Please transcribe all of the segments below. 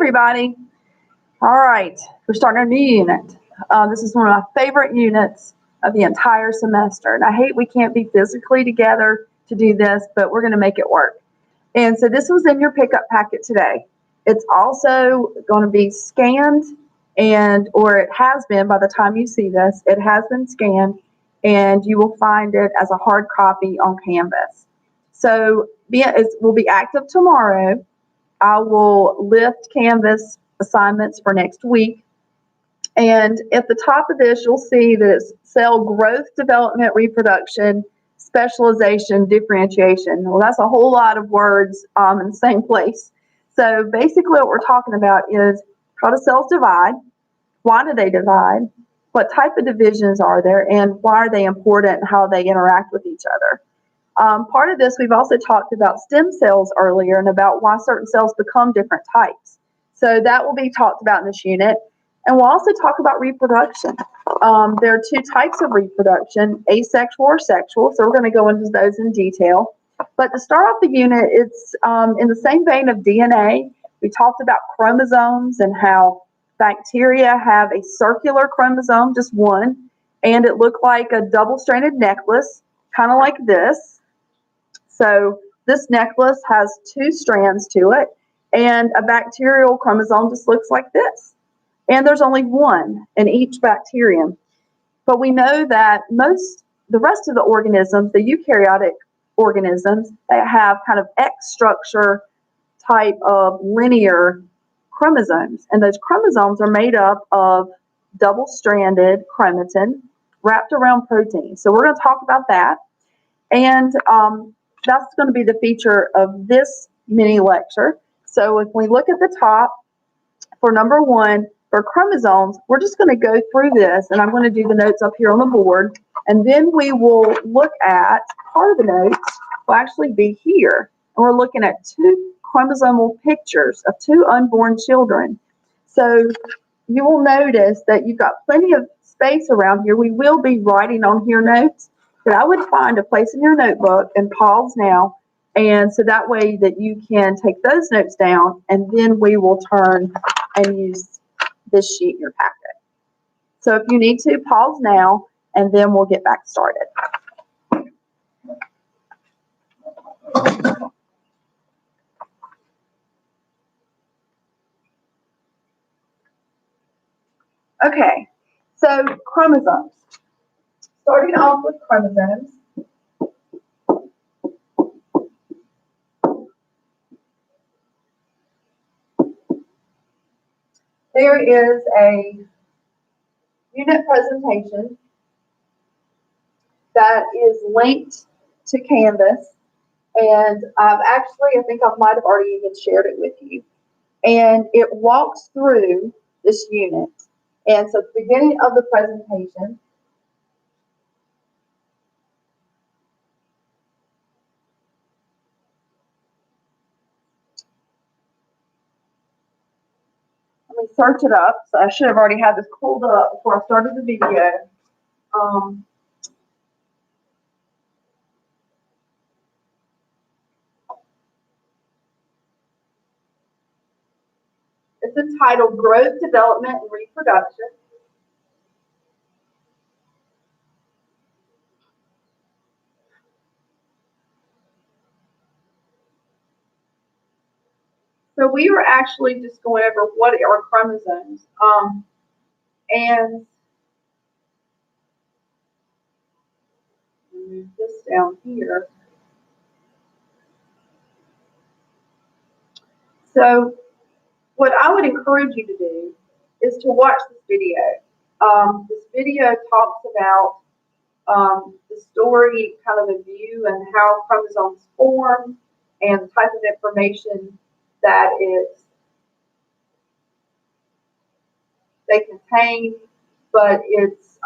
everybody. All right, we're starting a new unit. This is one of my favorite units of the entire semester. And I hate we can't be physically together to do this, but we're going to make it work. And so this was in your pickup packet today. It's also going to be scanned or it has been by the time you see this, it has been scanned and you will find it as a hard copy on Canvas. So it will be active tomorrow. I will lift Canvas assignments for next week. And at the top of this, you'll see that it's cell growth, development, reproduction, specialization, differentiation. Well, that's a whole lot of words in the same place. So basically what we're talking about is how do cells divide, why do they divide, what type of divisions are there, and why are they important and how they interact with each other. Part of this, we've also talked about stem cells earlier and about why certain cells become different types. So that will be talked about in this unit. And we'll also talk about reproduction. There are two types of reproduction, asexual or sexual. So we're going to go into those in detail. But to start off the unit, it's in the same vein of DNA. We talked about chromosomes and how bacteria have a circular chromosome, just one, and it looked like a double-stranded necklace, kind of like this. So this necklace has two strands to it, and a bacterial chromosome just looks like this. And there's only one in each bacterium. But we know that the rest of the organisms, the eukaryotic organisms, they have kind of X structure type of linear chromosomes. And those chromosomes are made up of double-stranded chromatin wrapped around protein. So we're going to talk about that. And that's going to be the feature of this mini lecture. So if we look at the top for number one, for chromosomes, we're just going to go through this, and I'm going to do the notes up here on the board, and then we will look at part of the notes will actually be here. And we're looking at two chromosomal pictures of two unborn children. So you will notice that you've got plenty of space around here. We will be writing on here notes, but I would find a place in your notebook and pause now, and so that way that you can take those notes down, and then we will turn and use this sheet in your packet. So if you need to, pause now, and then we'll get back started. Okay, so chromosomes. Starting off with chromosomes. There is a unit presentation that is linked to Canvas, and I think I might have already even shared it with you. And it walks through this unit. And so at the beginning of the presentation, let me search it up. So I should have already had this pulled up before I started the video. It's entitled Growth, Development, and Reproduction. So we were actually just going over what are chromosomes. And move this down here. So what I would encourage you to do is to watch this video. This video talks about the story, kind of a view, and how chromosomes form and the type of information that they contain, but it's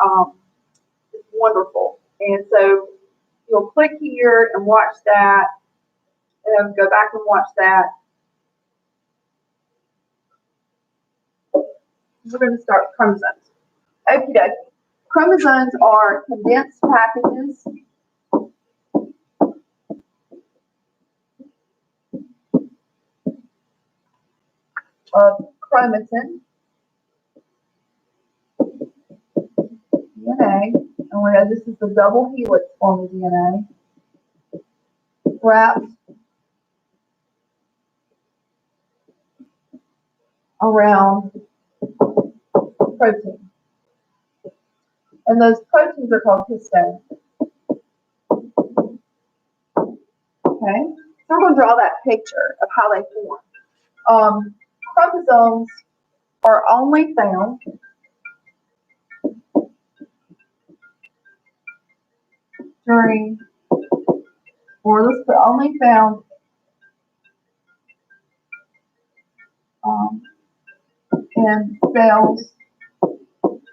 wonderful. And so you'll click here and watch that, and go back and watch that. We're going to start with chromosomes. Okie dokie. Chromosomes are condensed packages of chromatin, DNA, and we know this is the double helix form of DNA, wrapped around protein. And those proteins are called histones. Okay? So we're going to draw that picture of how they form. Chromosomes are only found during, or let's put only found in cells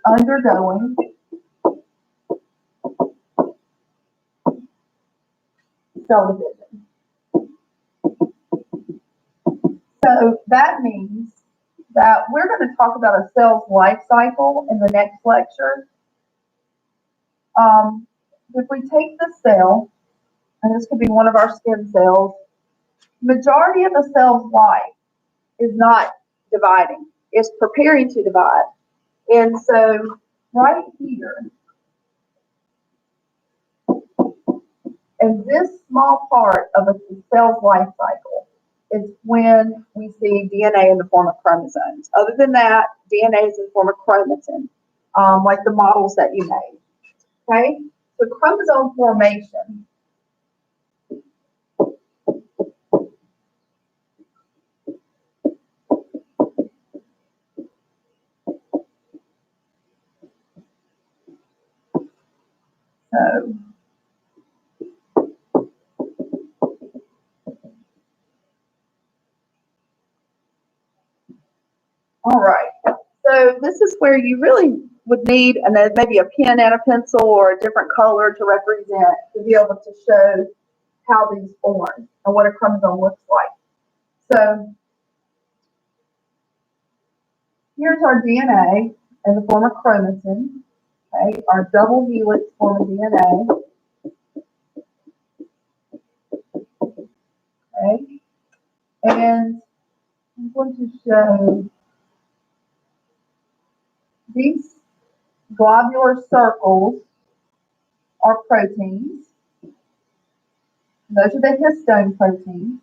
undergoing cell division. So that means that we're going to talk about a cell's life cycle in the next lecture. If we take the cell, and this could be one of our skin cells, majority of the cell's life is not dividing. It's preparing to divide. And so right here, in this small part of a cell's life cycle, is when we see DNA in the form of chromosomes. Other than that, DNA is in the form of chromatin, like the models that you made. Okay? So chromosome formation. So all right. So this is where you really would need maybe a pen and a pencil or a different color to represent, to be able to show how these form and what a chromosome looks like. So here's our DNA in the form of chromatin, okay, our double helix form of DNA, okay, and I'm going to show these globular circles are proteins. Those are the histone proteins.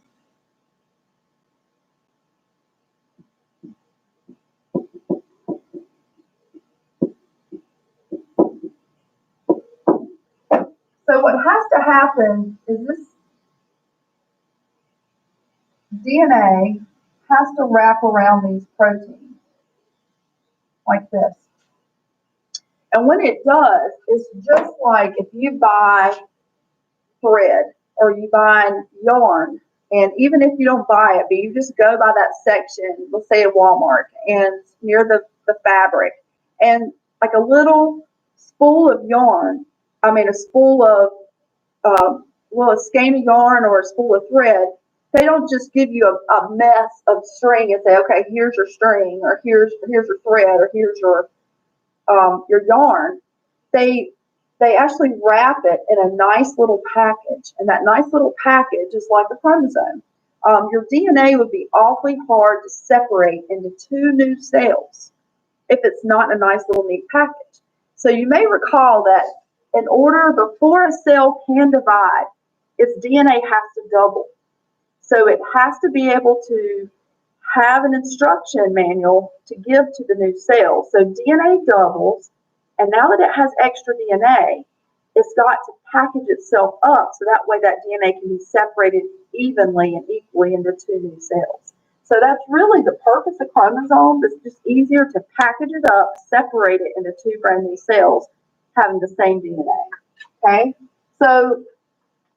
So what has to happen is this DNA has to wrap around these proteins like this. And when it does, it's just like if you buy thread or you buy yarn, and even if you don't buy it, but you just go by that section, let's say at Walmart, and near the fabric, and like a little spool of yarn, a spool of, a skein of yarn or a spool of thread, they don't just give you a mess of string and say, okay, here's your string, or here's your thread, or here's your yarn. They actually wrap it in a nice little package, and that nice little package is like a chromosome. Your DNA would be awfully hard to separate into two new cells if it's not in a nice little neat package. So you may recall that in order before a cell can divide, its DNA has to double. So it has to be able to have an instruction manual to give to the new cell. So DNA doubles, and now that it has extra DNA, it's got to package itself up so that way that DNA can be separated evenly and equally into two new cells. So that's really the purpose of chromosomes. It's just easier to package it up, separate it into two brand new cells, having the same DNA. Okay? So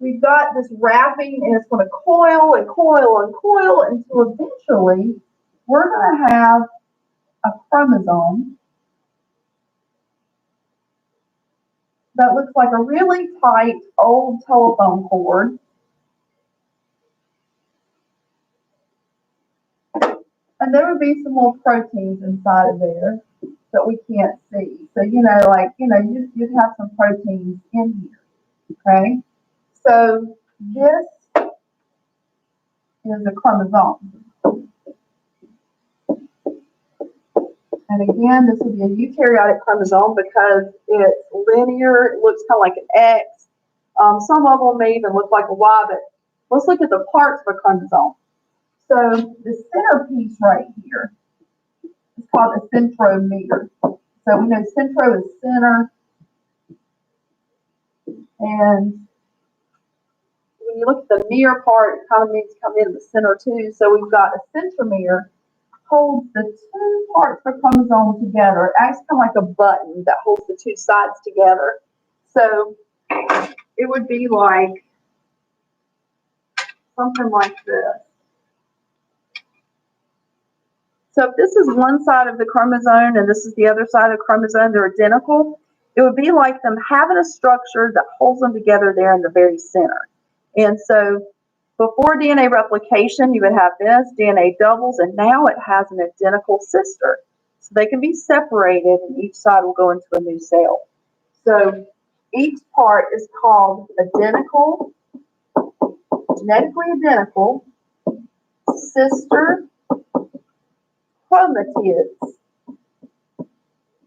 we've got this wrapping, and it's going to coil and coil and coil until eventually we're going to have a chromosome that looks like a really tight old telephone cord. And there would be some more proteins inside of there that we can't see. So, you'd have some proteins in here, okay? So this is a chromosome. And again, this would be a eukaryotic chromosome because it's linear. It looks kind of like an X. Some of them may even look like a Y, but let's look at the parts of a chromosome. So the centerpiece right here is called a centromere. So we know centro is center, and when you look at the mere part, it kind of means come in the center too. So we've got a centromere holds the two parts of a chromosome together. It acts kind of like a button that holds the two sides together. So it would be like something like this. So if this is one side of the chromosome and this is the other side of the chromosome, they're identical. It would be like them having a structure that holds them together there in the very center. And so before DNA replication, you would have this, DNA doubles, and now it has an identical sister. So they can be separated and each side will go into a new cell. So each part is called identical, genetically identical, sister chromatids.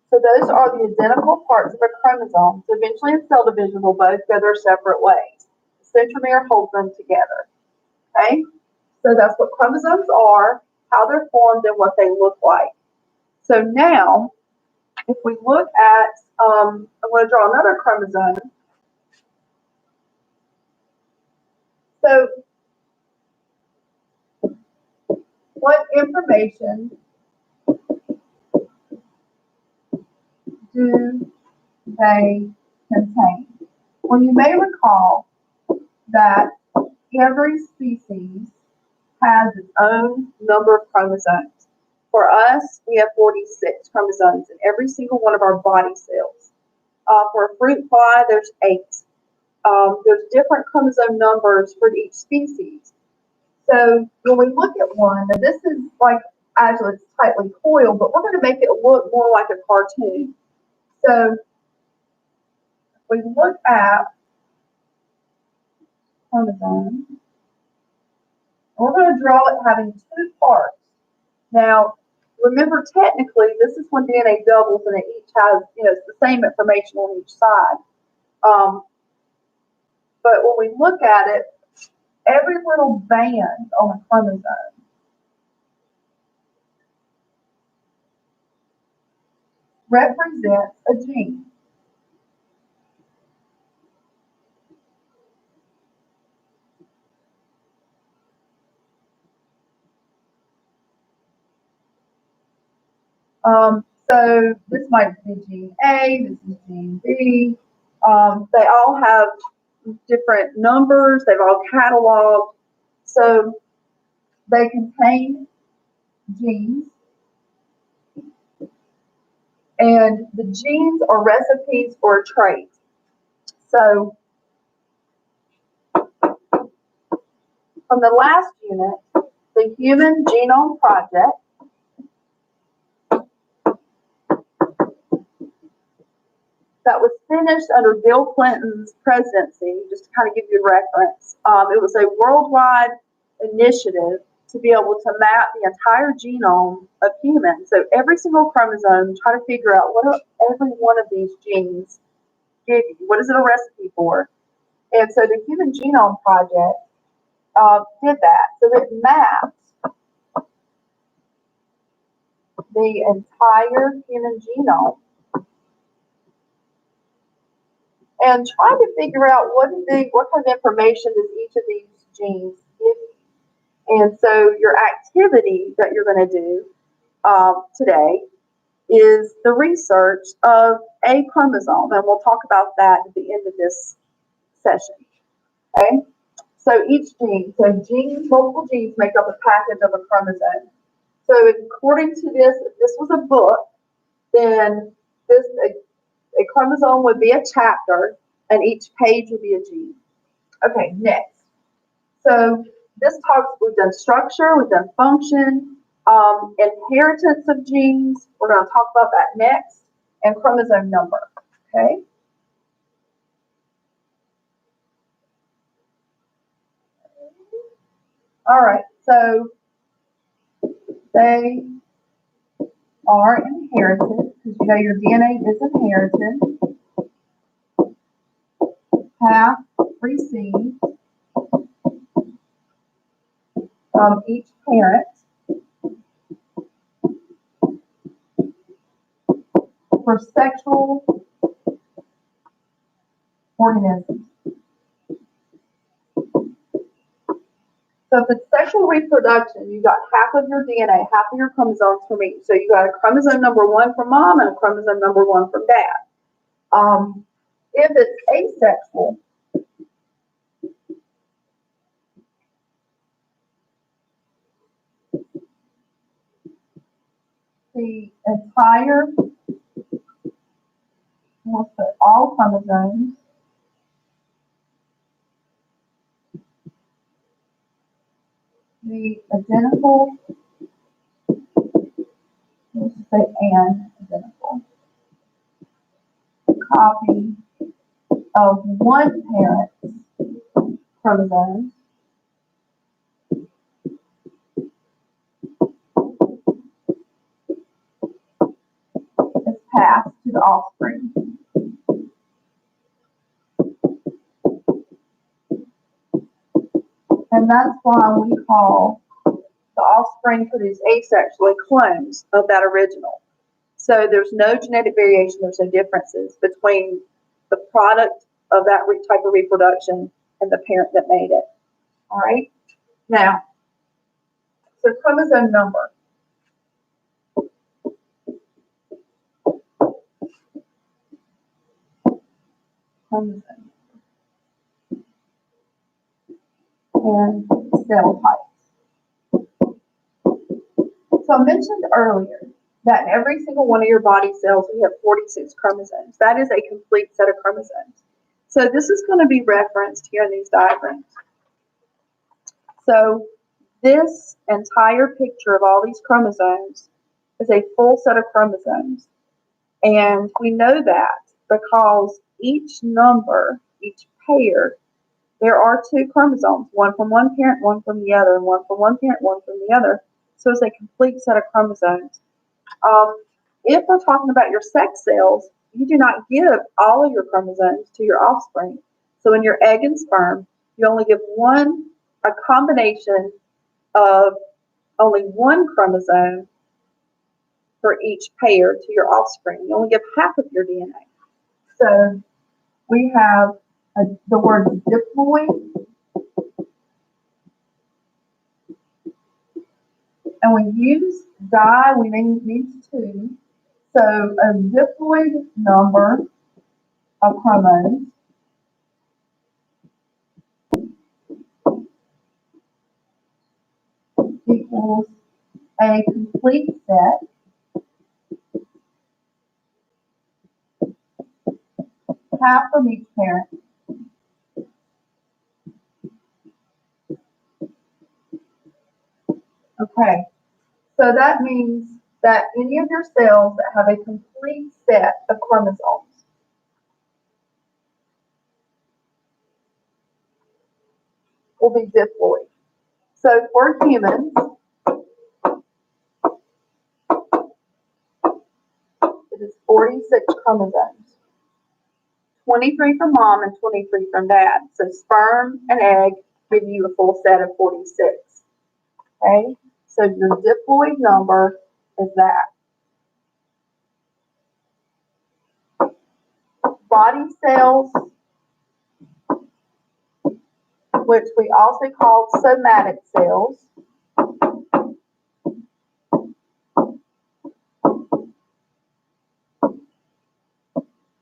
So those are the identical parts of a chromosome. So eventually in cell division, will both go their separate ways. The centromere holds them together. Okay? So that's what chromosomes are, how they're formed, and what they look like. So now, if we look at, I'm going to draw another chromosome. So what information do they contain? Well, you may recall that every species has its own number of chromosomes. For us, we have 46 chromosomes in every single one of our body cells. For a fruit fly, there's 8. There's different chromosome numbers for each species. So when we look at one, now this is like, actually it's tightly coiled, but we're going to make it look more like a cartoon. So if we look at chromosome, we're going to draw it having 2 parts. Now, remember, technically, this is when DNA doubles and it each has, it's the same information on each side. But when we look at it, every little band on a chromosome represents a gene. So this might be gene A, this is gene B. They all have different numbers, they've all cataloged. So they contain genes. And the genes are recipes for a trait. So from the last unit, the Human Genome Project, that was finished under Bill Clinton's presidency, just to kind of give you a reference. It was a worldwide initiative to be able to map the entire genome of humans. So every single chromosome, try to figure out what do every one of these genes give you. What is it a recipe for? And so the Human Genome Project did that. So it mapped the entire human genome and trying to figure out what kind of information does each of these genes give you. And so your activity that you're going to do today is the research of a chromosome, and we'll talk about that at the end of this session. Okay? So each gene, multiple genes make up a package of a chromosome. So according to this, if this was a book, then a chromosome would be a chapter, and each page would be a gene. Okay, next. So we've done structure, we've done function, inheritance of genes. We're going to talk about that next, and chromosome number. Okay. All right. So they are inherited, because you know your DNA is inherited, half received from each parent for sexual organisms. So if it's sexual reproduction, you got half of your DNA, half of your chromosomes from each. So you got a chromosome number 1 from mom and a chromosome number 1 from dad. If it's asexual, the entire, we'll put all chromosomes, the identical, let's just say an identical copy of one parent's chromosomes is passed to the offspring. And that's why we call the offspring produced asexually clones of that original. So there's no genetic variation, there's no differences between the product of that type of reproduction and the parent that made it. All right? Now, so chromosome number. Chromosome. And cell types. So I mentioned earlier that in every single one of your body cells, we have 46 chromosomes. That is a complete set of chromosomes. So this is going to be referenced here in these diagrams. So this entire picture of all these chromosomes is a full set of chromosomes. And we know that because each number, each pair, there are 2 chromosomes, one from one parent, one from the other, and one from one parent, one from the other. So it's a complete set of chromosomes. If we're talking about your sex cells, you do not give all of your chromosomes to your offspring. So in your egg and sperm, you only give a combination of only one chromosome for each pair to your offspring. You only give half of your DNA. So we have the word diploid, and we use di, we means 2. So a diploid number of chromosomes equals a complete set half from each parent. Okay, so that means that any of your cells that have a complete set of chromosomes will be diploid. So for humans, it is 46 chromosomes. 23 from mom and 23 from dad. So sperm and egg give you a full set of 46. Okay, so your diploid number is that. Body cells, which we also call somatic cells,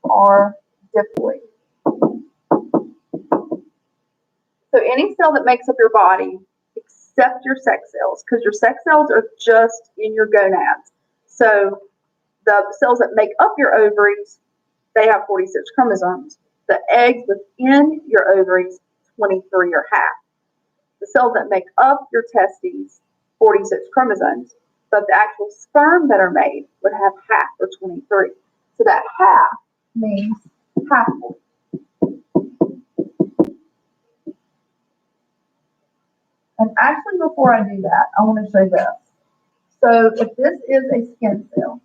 are diploid. So any cell that makes up your body, except your sex cells, because your sex cells are just in your gonads. So the cells that make up your ovaries, they have 46 chromosomes. The eggs within your ovaries, 23 or half. The cells that make up your testes, 46 chromosomes. But the actual sperm that are made would have half or 23. So that half means haploid. And actually, before I do that, I want to show this. So if this is a skin cell,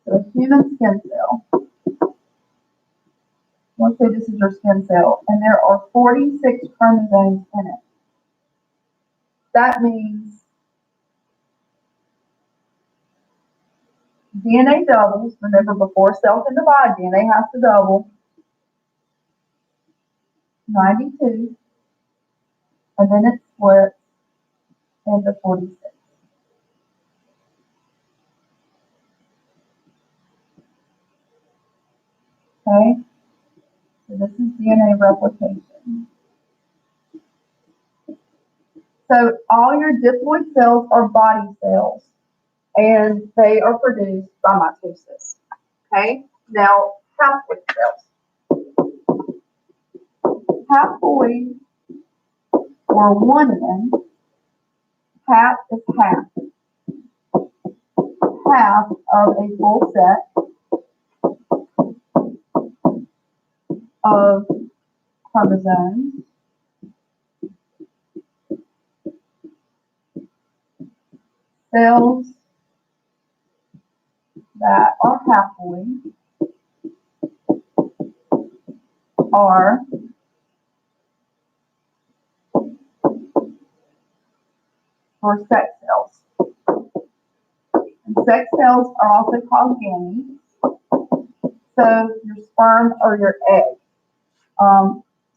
so a human skin cell, let's say this is your skin cell, and there are 46 chromosomes in it. That means DNA doubles. Remember, before cells can divide, DNA has to double. 92, and then it splits into 46. Okay, so this is DNA replication. So all your diploid cells are body cells, and they are produced by mitosis. Okay, now haploid cells. Haploid, or one N, hap is half. Half of a full set of chromosomes. Cells that are haploid are for sex cells. And sex cells are also called gametes. So your sperm or your egg.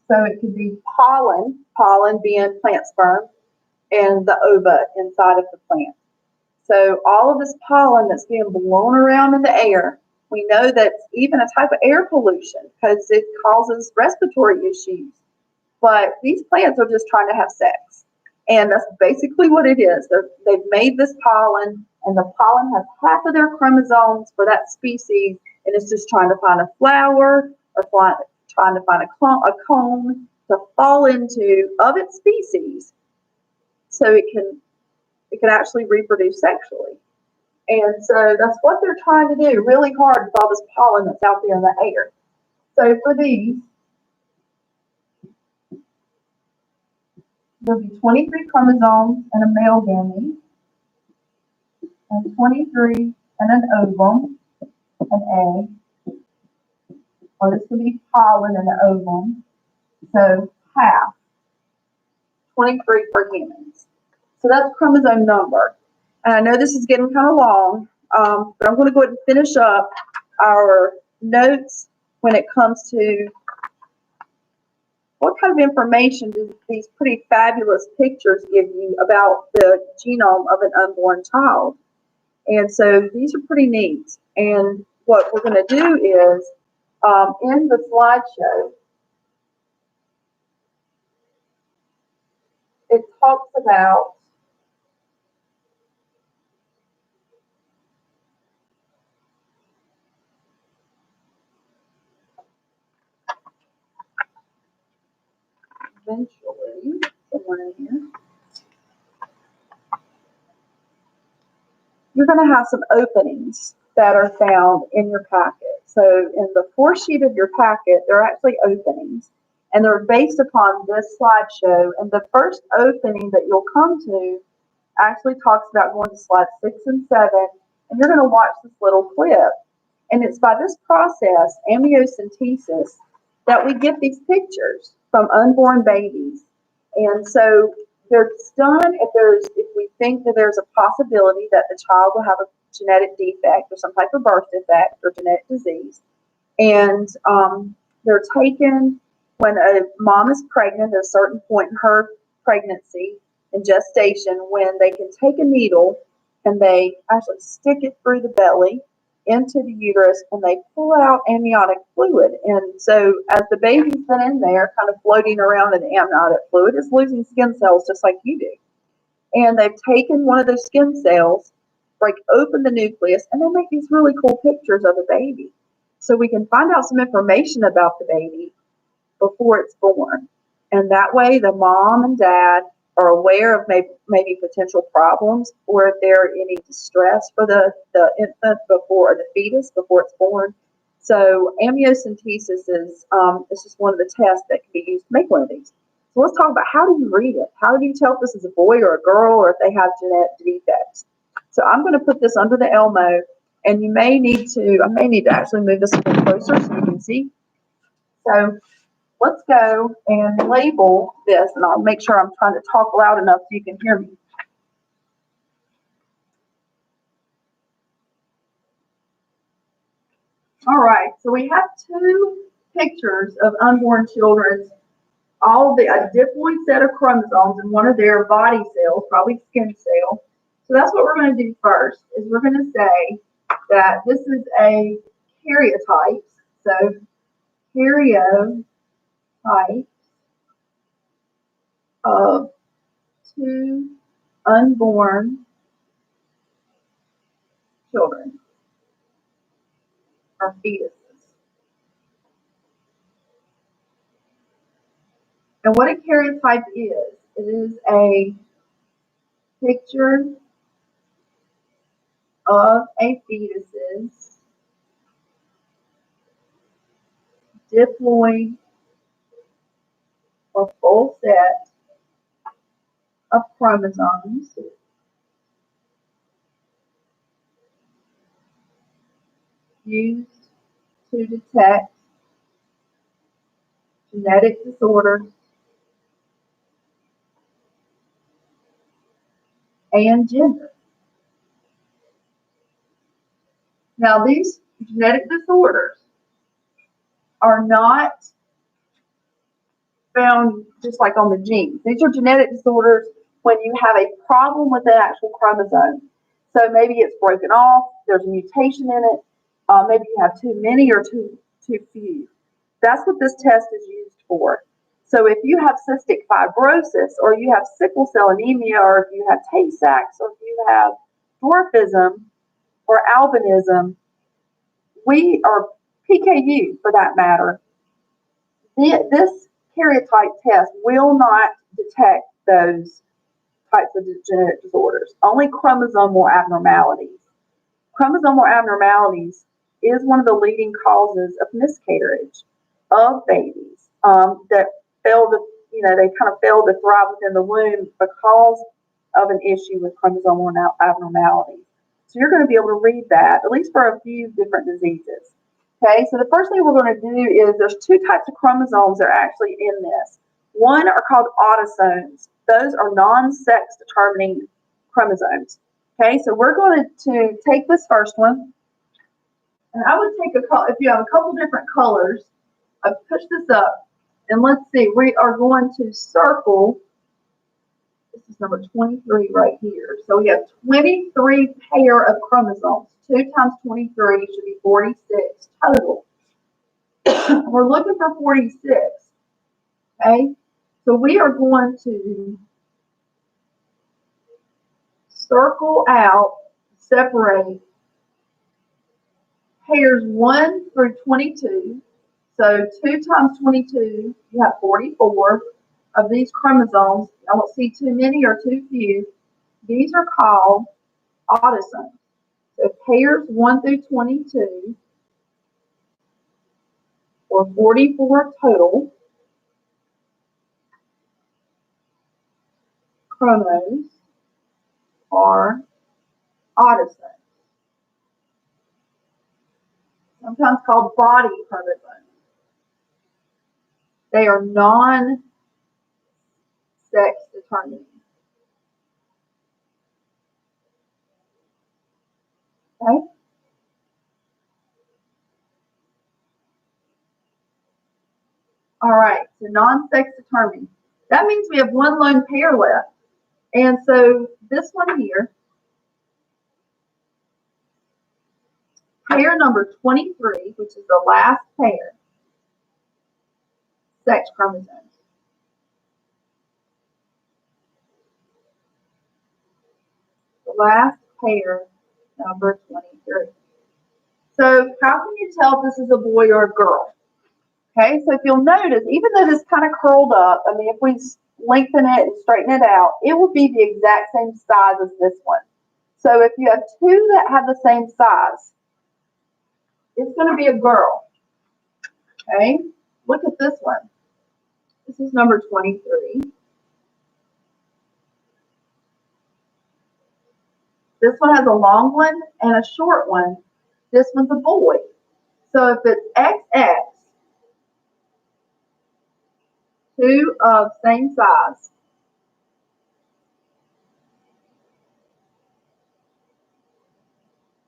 So it could be pollen being plant sperm, and the ova inside of the plant. So all of this pollen that's being blown around in the air, we know that's even a type of air pollution because it causes respiratory issues. But these plants are just trying to have sex. And that's basically what it is. They've made this pollen, and the pollen has half of their chromosomes for that species, and it's just trying to find a flower or trying to find a cone to fall into of its species so it can actually reproduce sexually. And so that's what they're trying to do really hard with all this pollen that's out there in the air. So for these, there'll be 23 chromosomes in a male gamete, and 23 in an ovum, an egg, or this could be pollen in an ovum. So half, 23 for humans. So that's chromosome number. And I know this is getting kind of long, but I'm going to go ahead and finish up our notes when it comes to what kind of information do these pretty fabulous pictures give you about the genome of an unborn child. And so these are pretty neat. And what we're going to do is, in the slideshow, it talks about eventually, somewhere in here, you're going to have some openings that are found in your packet. So in the 4-sheet of your packet, there are actually openings, and they're based upon this slideshow. And the first opening that you'll come to actually talks about going to slides 6 and 7, and you're going to watch this little clip. And it's by this process, amniocentesis, that we get these pictures from unborn babies. And so they're done if we think that there's a possibility that the child will have a genetic defect or some type of birth defect or genetic disease. And they're taken when a mom is pregnant at a certain point in her pregnancy and gestation, when they can take a needle and they actually stick it through the belly into the uterus, and they pull out amniotic fluid. And so as the baby's been in there kind of floating around in the amniotic fluid, it's losing skin cells just like you do. And they've taken one of those skin cells, break open the nucleus, and they make these really cool pictures of the baby. So we can find out some information about the baby before it's born. And that way the mom and dad are aware of maybe potential problems, or if there any distress for the infant before, or the fetus before it's born. So amniocentesis is just one of the tests that can be used to make one of these. So let's talk about how do you read it? How do you tell if this is a boy or a girl or if they have genetic defects? So I'm going to put this under the Elmo, and I may need to actually move this a bit closer so you can see. So let's go and label this, and I'll make sure I'm trying to talk loud enough so you can hear me. All right, so we have two pictures of unborn children's, all of the a diploid set of chromosomes in one of their body cells, probably skin cell. So that's what we're going to do first, is we're going to say that this is a karyotype. So karyotype of two unborn children or fetuses. And what a karyotype is, it is a picture of a fetus's diploid or full set of chromosomes used to detect genetic disorders and gender. Now, these genetic disorders are not found just like on the genes. These are genetic disorders when you have a problem with the actual chromosome. So maybe it's broken off, there's a mutation in it, maybe you have too many or too few. That's what this test is used for. So if you have cystic fibrosis, or you have sickle cell anemia, or if you have Tay-Sachs, or if you have dwarfism or albinism, or PKU for that matter, this karyotype test will not detect those types of genetic disorders, only chromosomal abnormalities. Chromosomal abnormalities is one of the leading causes of miscarriage of babies that fail to, they kind of fail to thrive within the womb because of an issue with chromosomal abnormalities. So you're going to be able to read that, at least for a few different diseases. Okay, so the first thing we're going to do is there's two types of chromosomes that are actually in this. One are called autosomes. Those are non-sex determining chromosomes. Okay, so we're going to take this first one, and I would take if you have a couple different colors, I'd push this up, and let's see, we are going to circle, this is number 23 right here. So we have 23 pair of chromosomes. 2 times 23 should be 46 total. We're looking for 46, okay? So we are going to circle out, separate pairs 1 through 22. So 2 times 22, you have 44 of these chromosomes. I don't see too many or too few. These are called autosomes. So pairs 1 through 22, or 44 total chromosomes, are autosomes, sometimes called body chromosomes. They are non-sex determining. Okay? All right, so non-sex determining. That means we have one lone pair left. And so this one here, pair number 23, which is the last pair, sex chromosomes. The last pair, number 23. So how can you tell if this is a boy or a girl? Okay, so if you'll notice, even though this kind of curled up, I mean, if we lengthen it and straighten it out, it will be the exact same size as this one. So if you have two that have the same size, it's going to be a girl. Okay, look at this one. This is number 23. This one has a long one and a short one. This one's a boy. So if it's XX, two of same size,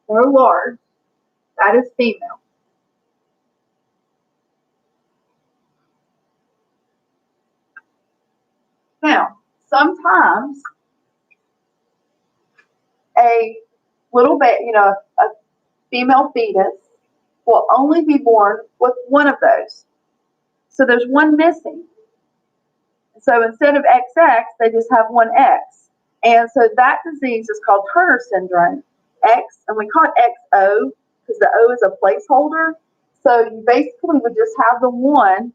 or large, that is female. Now, sometimes a little bit, a female fetus will only be born with one of those. So there's one missing. So instead of XX, they just have one X. And so that disease is called Turner syndrome. X, and we call it XO because the O is a placeholder. So you basically would just have the one,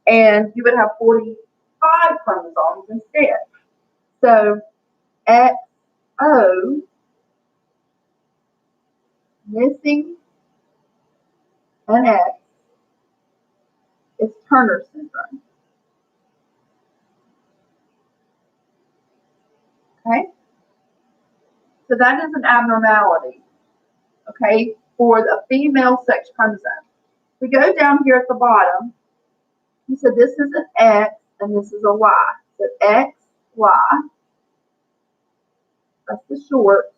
and you would have 45 chromosomes instead. So XO, missing an X, is Turner syndrome. Okay? So that is an abnormality, okay, for the female sex chromosome. We go down here at the bottom. So this is an X and this is a Y. So X, Y, that's the short.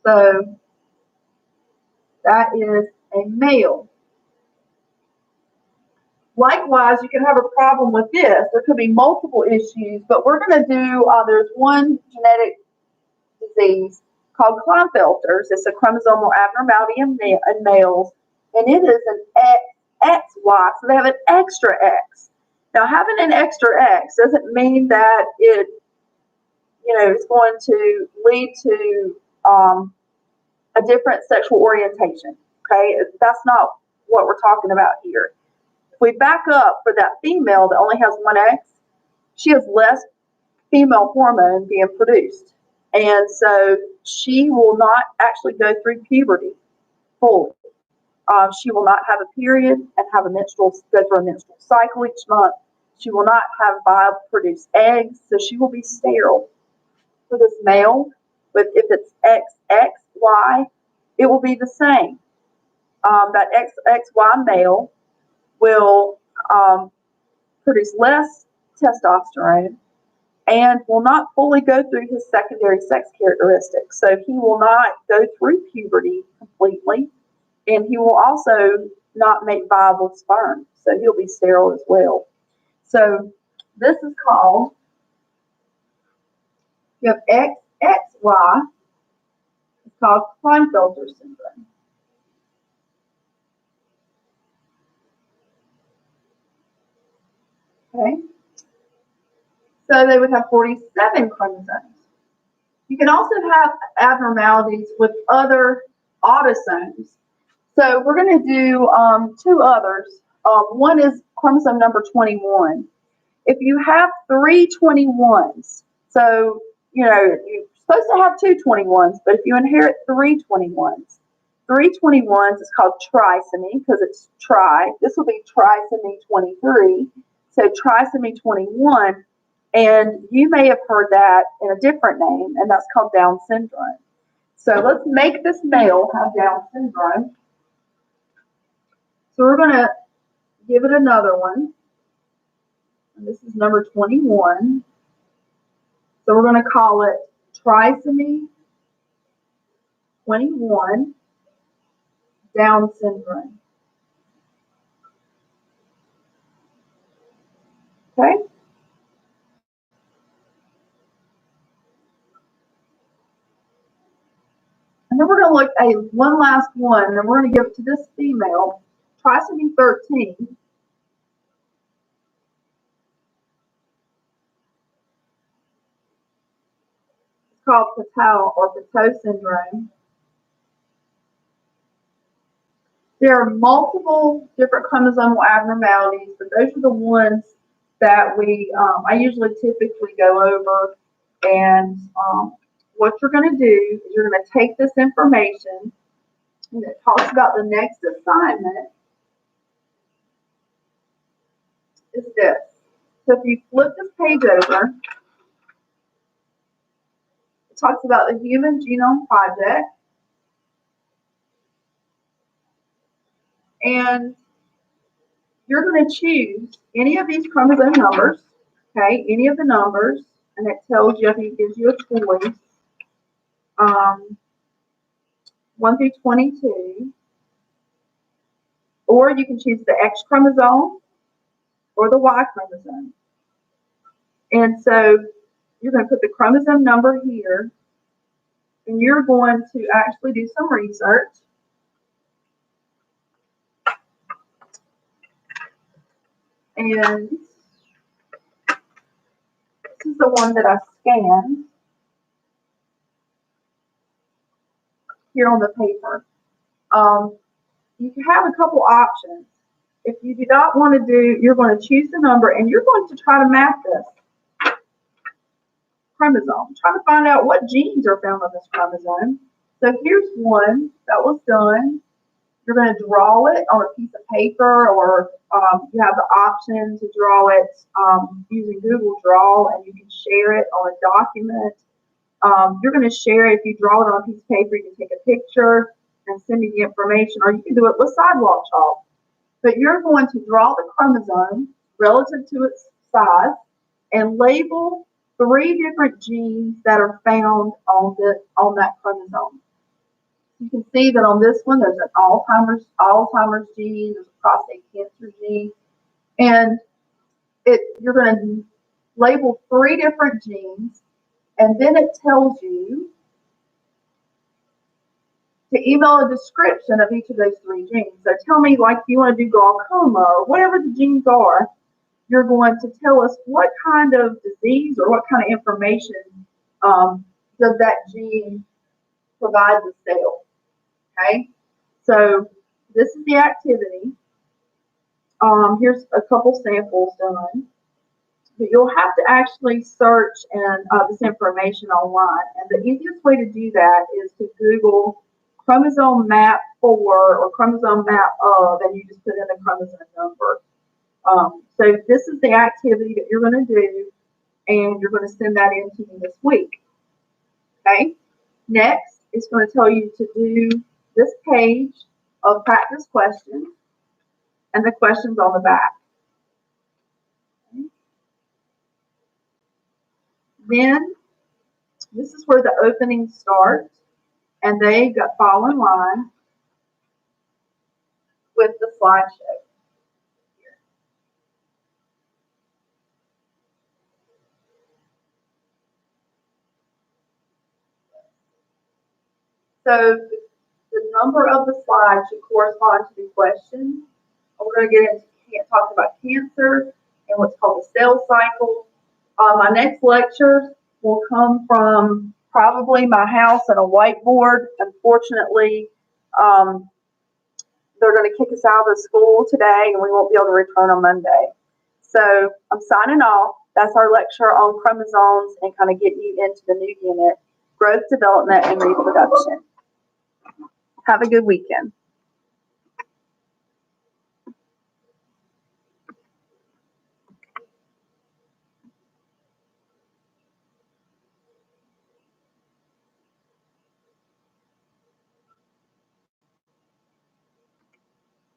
So that is a male. Likewise, you can have a problem with this. There could be multiple issues, but we're going to do, there's one genetic disease called Klinefelter's. It's a chromosomal abnormality in males, and it is an XY, so they have an extra X. Now, having an extra X doesn't mean that it, is going to lead to a different sexual orientation. Okay, that's not what we're talking about here. If we back up for that female that only has one X, she has less female hormone being produced. And so she will not actually go through puberty fully. She will not have a period and go through a menstrual cycle each month. She will not have bio-produced eggs, so she will be sterile. For this male, but if it's XXY, it will be the same. That XXY male will produce less testosterone and will not fully go through his secondary sex characteristics. So he will not go through puberty completely, and he will also not make viable sperm. So he'll be sterile as well. So this is called, you have XXY, it's called Klinefelter syndrome. Okay. So they would have 47 chromosomes. You can also have abnormalities with other autosomes. So we're going to do two others. One is chromosome number 21. If you have three 21s, so you're supposed to have two 21s, but if you inherit three 21s is called trisomy because it's tri. This will be trisomy 23. So trisomy 21. And you may have heard that in a different name, and that's called Down syndrome. So let's make this male have Down syndrome. So we're going to give it another one. And this is number 21. So we're going to call it trisomy 21 Down syndrome. Okay? And then we're going to look at one last one, and we're going to give it to this female, trisomy 13. It's called Patel or Pateau syndrome. There are multiple different chromosomal abnormalities, but those are the ones that I usually typically go over. And what you're going to do is you're going to take this information, and it talks about the next assignment. is this. So if you flip this page over, it talks about the Human Genome Project. And you're going to choose any of these chromosome numbers, okay, any of the numbers, and it tells you, I think it gives you a choice, 1 through 22, or you can choose the X chromosome or the Y chromosome. And so you're going to put the chromosome number here, and you're going to actually do some research. And this is the one that I scanned here on the paper. You can have a couple options. If you do not want to do, you're going to choose the number and you're going to try to map this chromosome. Try to find out what genes are found on this chromosome. So here's one that was done. You're going to draw it on a piece of paper, or you have the option to draw it using Google Draw, and you can share it on a document. You're going to share it. If you draw it on a piece of paper, you can take a picture and send me the information, or you can do it with sidewalk chalk. But you're going to draw the chromosome relative to its size and label 3 different genes that are found on that chromosome. You can see that on this one, there's an Alzheimer's gene, there's a prostate cancer gene, and you're going to label 3 different genes, and then it tells you to email a description of each of those 3 genes. So tell me, like, if you want to do glaucoma or whatever the genes are, you're going to tell us what kind of disease or what kind of information does that gene provide the cell. Okay, so this is the activity. Here's a couple samples done. But you'll have to actually search this information online. And the easiest way to do that is to Google chromosome map for or chromosome map of, and you just put in the chromosome number. So this is the activity that you're going to do, and you're going to send that in to me this week. Okay. Next, it's going to tell you to do this page of practice questions and the questions on the back. Okay. Then this is where the openings start, and they fall in line with the slideshow. So the number of the slides should correspond to the question. We're going to get into talk about cancer and what's called the cell cycle. My next lectures will come from probably my house and a whiteboard. Unfortunately, they're going to kick us out of the school today, and we won't be able to return on Monday. So I'm signing off. That's our lecture on chromosomes and kind of getting you into the new unit, growth, development, and reproduction. Have a good weekend.